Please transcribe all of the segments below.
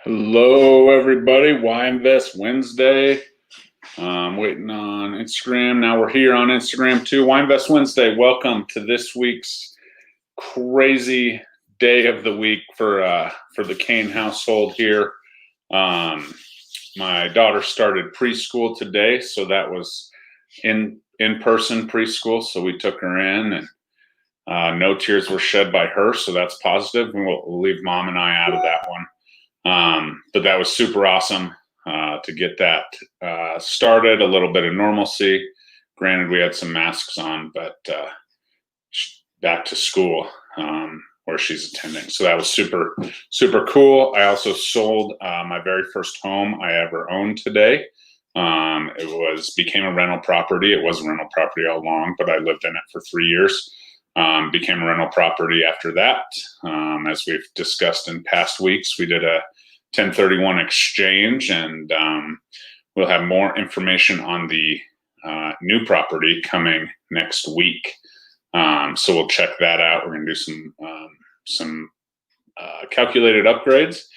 Hello, everybody. Why Invest Wednesday. Waiting on Instagram. Now we're here on Instagram too. Why Invest Wednesday. Welcome to this week's crazy day of the week for the Kane household here. My daughter started preschool today, so that was in-person preschool. So we took her in, and no tears were shed by her. So that's positive, and we'll leave mom and I out of that one. But that was super awesome to get that started, a little bit of normalcy. Granted, we had some masks on, but back to school where she's attending. So that was super, super cool. I also sold my very first home I ever owned today. Became a rental property. It was a rental property all along, but I lived in it for 3 years. Became a rental property after that. As we've discussed in past weeks, we did a 1031 exchange, and we'll have more information on the new property coming next week. So we'll check that out. We're going to do some calculated upgrades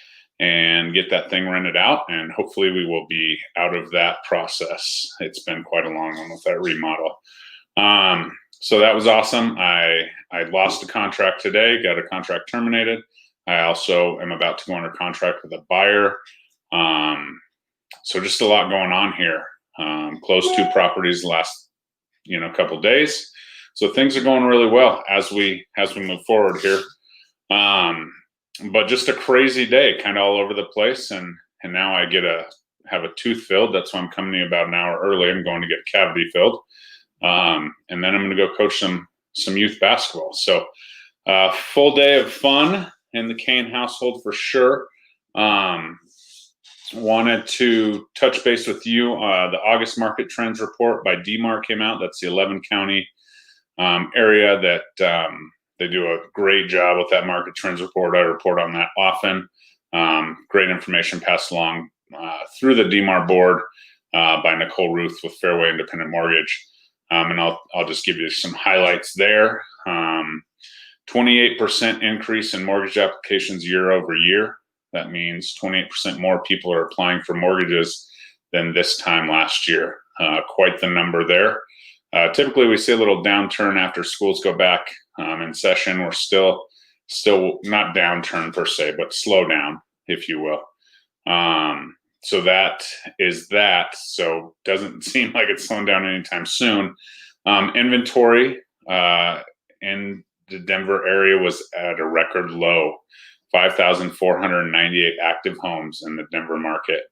and get that thing rented out, and hopefully we will be out of that process. It's been quite a long one with that remodel. So that was awesome. I lost a contract today, got a contract terminated. I also am about to go under contract with a buyer. So just a lot going on here. Closed 2 properties the last, couple days. So things are going really well as we move forward here. But just a crazy day, kind of all over the place. And now I have a tooth filled. That's why I'm coming to you about an hour early. I'm going to get a cavity filled. And then I'm going to go coach some youth basketball. So full day of fun in the Kane household for sure. Wanted to touch base with you. The August market trends report by DMAR came out. That's the 11 county area that they do a great job with that market trends report. I report on that often. Great information passed along through the DMAR board by Nicole Ruth with Fairway Independent Mortgage. And I'll just give you some highlights there. 28% increase in mortgage applications year over year. That means 28% more people are applying for mortgages than this time last year. Quite the number there. Typically, we see a little downturn after schools go back in session. We're still not downturn per se, but slow down, if you will. So that is that. So doesn't seem like it's slowing down anytime soon. Inventory in the Denver area was at a record low, 5,498 active homes in the Denver market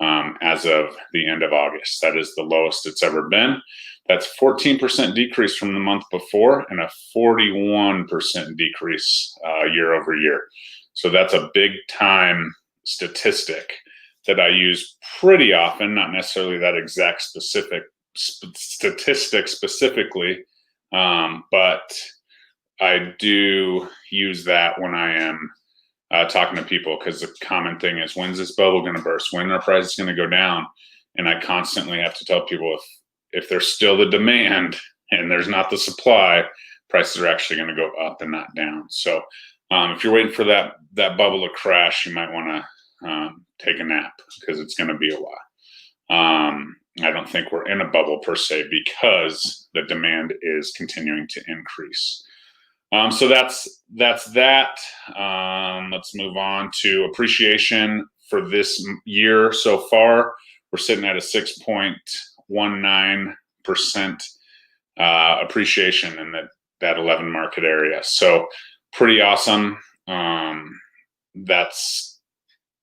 as of the end of August. That is the lowest it's ever been. That's 14% decrease from the month before and a 41% decrease year over year. So that's a big time statistic that I use pretty often, not necessarily that exact statistic specifically, but I do use that when I am talking to people, because the common thing is, when's this bubble going to burst? When are prices going to go down? And I constantly have to tell people if there's still the demand and there's not the supply, prices are actually going to go up and not down. So if you're waiting for that bubble to crash, you might want to take a nap, because it's going to be a while. I don't think we're in a bubble per se, because the demand is continuing to increase. So that's that. Let's move on to appreciation for this year so far. We're sitting at a 6.19% appreciation in that 11 market area. So pretty awesome. That's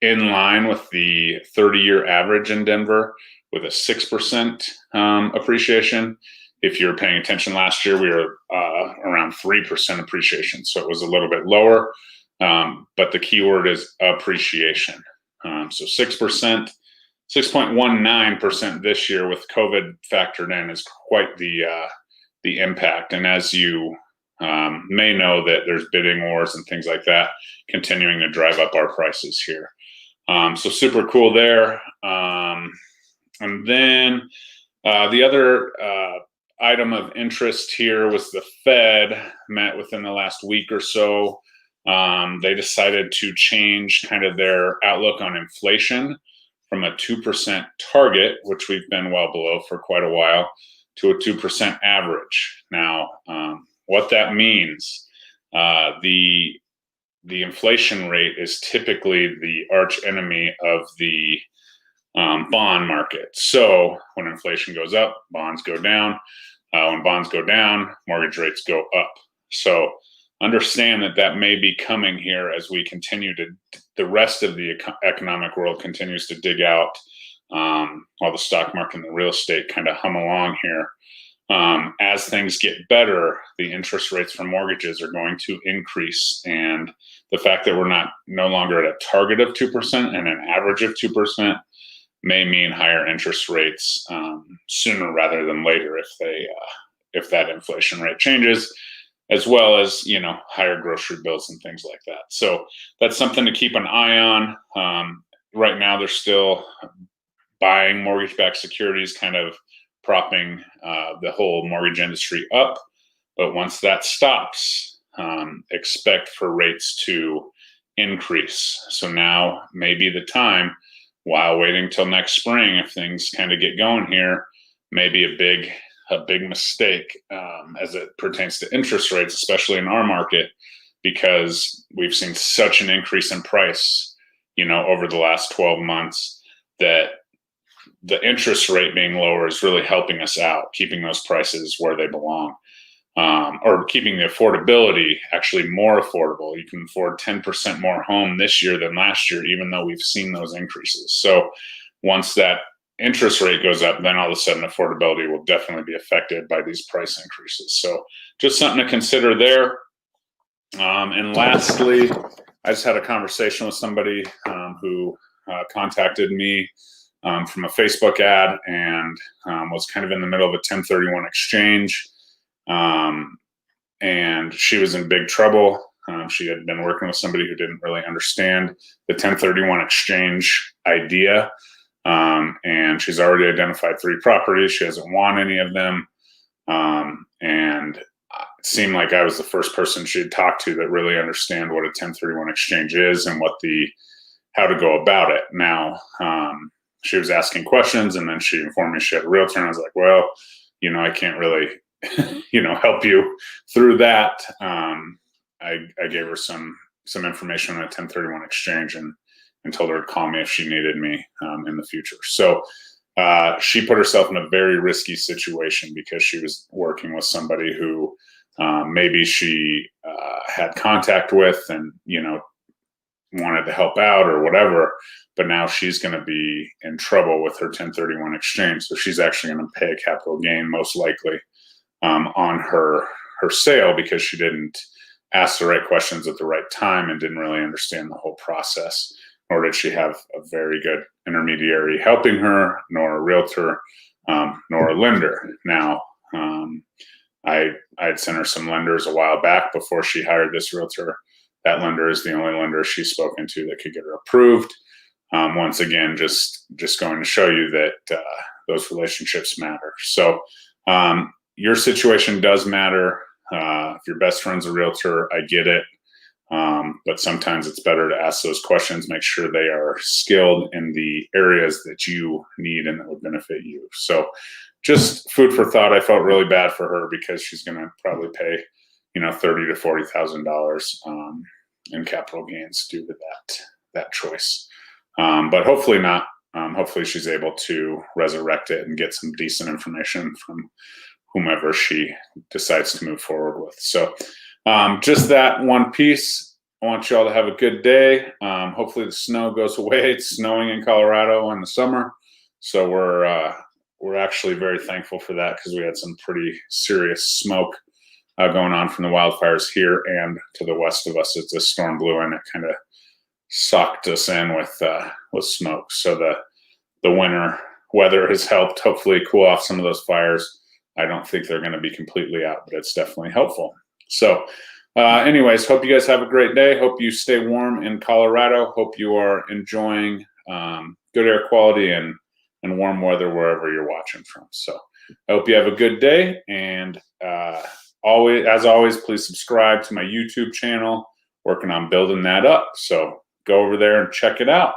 in line with the 30-year average in Denver with a 6% appreciation. If you're paying attention, last year we were around 3% appreciation, so it was a little bit lower. But the key word is appreciation. So 6%, 6.19% this year with COVID factored in is quite the impact. And as you may know, that there's bidding wars and things like that continuing to drive up our prices here. So super cool there. And then the other item of interest here was the Fed met within the last week or so. They decided to change kind of their outlook on inflation from a 2% target, which we've been well below for quite a while, to a 2% average. Now, what that means, the inflation rate is typically the arch enemy of the bond market. So when inflation goes up, bonds go down. When bonds go down, mortgage rates go up. So understand that that may be coming here as we continue to, the rest of the economic world continues to dig out, while the stock market and the real estate kind of hum along here. As things get better, the interest rates for mortgages are going to increase, and the fact that we're no longer at a target of 2% and an average of 2% may mean higher interest rates sooner rather than later if that inflation rate changes, as well as higher grocery bills and things like that. So that's something to keep an eye on. Right now, they're still buying mortgage-backed securities, kind of propping the whole mortgage industry up. But once that stops, expect for rates to increase. So now may be the time, while waiting till next spring, if things kind of get going here, maybe a big mistake as it pertains to interest rates, especially in our market, because we've seen such an increase in price, over the last 12 months, that the interest rate being lower is really helping us out, keeping those prices where they belong, or keeping the affordability actually more affordable. You can afford 10% more home this year than last year, even though we've seen those increases. So once that interest rate goes up, then all of a sudden affordability will definitely be affected by these price increases. So just something to consider there. And lastly, I just had a conversation with somebody who contacted me from a Facebook ad and was kind of in the middle of a 1031 exchange. And she was in big trouble. She had been working with somebody who didn't really understand the 1031 exchange idea. And she's already identified 3 properties. She hasn't won any of them. And it seemed like I was the first person she'd talked to that really understand what a 1031 exchange is and how to go about it. Now, she was asking questions, and then she informed me she had a realtor, and I was like, well, I can't really, help you through that. I gave her some information on a 1031 exchange and told her to call me if she needed me in the future. So she put herself in a very risky situation because she was working with somebody who maybe she had contact with and, wanted to help out or whatever, but now she's going to be in trouble with her 1031 exchange. So she's actually going to pay a capital gain, most likely, on her sale, because she didn't ask the right questions at the right time and didn't really understand the whole process, nor did she have a very good intermediary helping her, nor a realtor, nor a lender. Now, I had sent her some lenders a while back before she hired this realtor. That lender is the only lender she's spoken to that could get her approved. Once again, just going to show you that those relationships matter. So your situation does matter. If your best friend's a realtor, I get it. But sometimes it's better to ask those questions, make sure they are skilled in the areas that you need and that would benefit you. So just food for thought. I felt really bad for her because she's going to probably pay, $30,000 to $40,000 in capital gains due to that choice. But hopefully not. Hopefully she's able to resurrect it and get some decent information from whomever she decides to move forward with. So just that one piece. I want you all to have a good day. Hopefully the snow goes away. It's snowing in Colorado in the summer. So we're actually very thankful for that, because we had some pretty serious smoke going on from the wildfires here and to the west of us. As the storm blew in, it kind of socked us in with smoke. So the winter weather has helped hopefully cool off some of those fires. I don't think they're going to be completely out, but it's definitely helpful. So anyways, hope you guys have a great day. Hope you stay warm in Colorado. Hope you are enjoying good air quality and warm weather wherever you're watching from. So I hope you have a good day. And as always, please subscribe to my YouTube channel working on building that up. So go over there and check it out.